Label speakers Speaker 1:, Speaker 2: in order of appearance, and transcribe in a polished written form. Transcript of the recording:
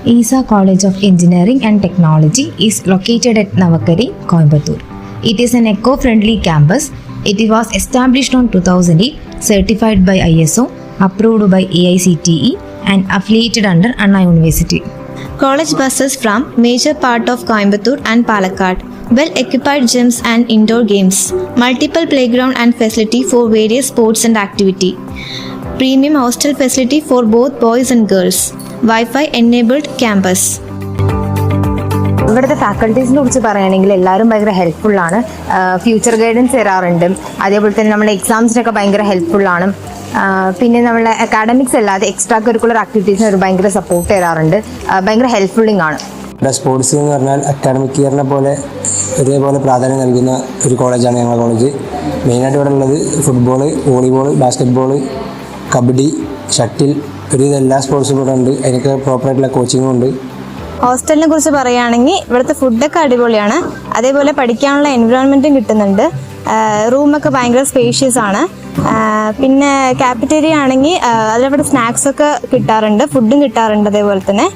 Speaker 1: ISA College of Engineering and Technology is located at Navakari, Coimbatore. It is an eco-friendly campus. It was established on 2008, certified by ISO, approved by AICTE and affiliated under Anna University.
Speaker 2: College buses from major part of Coimbatore and Palakkad. Well-equipped gyms and indoor games. Multiple playground and facility for various sports and activity. Premium hostel facility for both boys and girls. Wi-Fi enabled campus.
Speaker 1: ഇവിടുത്തെ ഫാക്കൽറ്റീസിനെ കുറിച്ച് പറയുകയാണെങ്കിൽ എല്ലാവരും ഭയങ്കര ഹെൽപ്ഫുള്ളാണ്. Future guidance തരാറുണ്ട്. അതേപോലെ തന്നെ നമ്മുടെ എക്സാംസിനൊക്കെ ഭയങ്കര ഹെൽപ്ഫുള്ളാണ്. പിന്നെ നമ്മളെ അക്കാഡമിക്സ് അല്ലാതെ എക്സ്ട്രാ കരിക്കുലർ ആക്ടിവിറ്റീസിന് ഒരു ഭയങ്കര സപ്പോർട്ട് തരാറുണ്ട്. ഭയങ്കര ഹെൽപ്ഫുള്ളിങ് ആണ്.
Speaker 3: ഇവിടെ സ്പോർട്സ് എന്ന് പറഞ്ഞാൽ അക്കാഡമിക് ഇയറിനെ പോലെ ഒരേപോലെ പ്രാധാന്യം നൽകുന്ന ഒരു കോളേജാണ് ഞങ്ങളുടെ കോളേജ്. മെയിനായിട്ട് ഇവിടെ ഉള്ളത് football, volleyball, basket kabaddi, shuttle, ഒരുവിധം എല്ലാ സ്പോർട്സും ഇവിടെ ഉണ്ട്. അതിനൊക്കെ പ്രോപ്പറായിട്ടുള്ള കോച്ചിങ്ങും ഉണ്ട്.
Speaker 2: ഹോസ്റ്റലിനെ കുറിച്ച് പറയുകയാണെങ്കിൽ ഇവിടുത്തെ ഫുഡൊക്കെ അടിപൊളിയാണ്. അതേപോലെ പഠിക്കാനുള്ള എൻവിറോൺമെൻറ്റും കിട്ടുന്നുണ്ട്. റൂമൊക്കെ ഭയങ്കര സ്പേഷ്യസ് ആണ്. പിന്നെ കാഫറ്റേറിയ ആണെങ്കിൽ അതിലവിടെ സ്നാക്സൊക്കെ കിട്ടാറുണ്ട്, ഫുഡും കിട്ടാറുണ്ട്. അതേപോലെ തന്നെ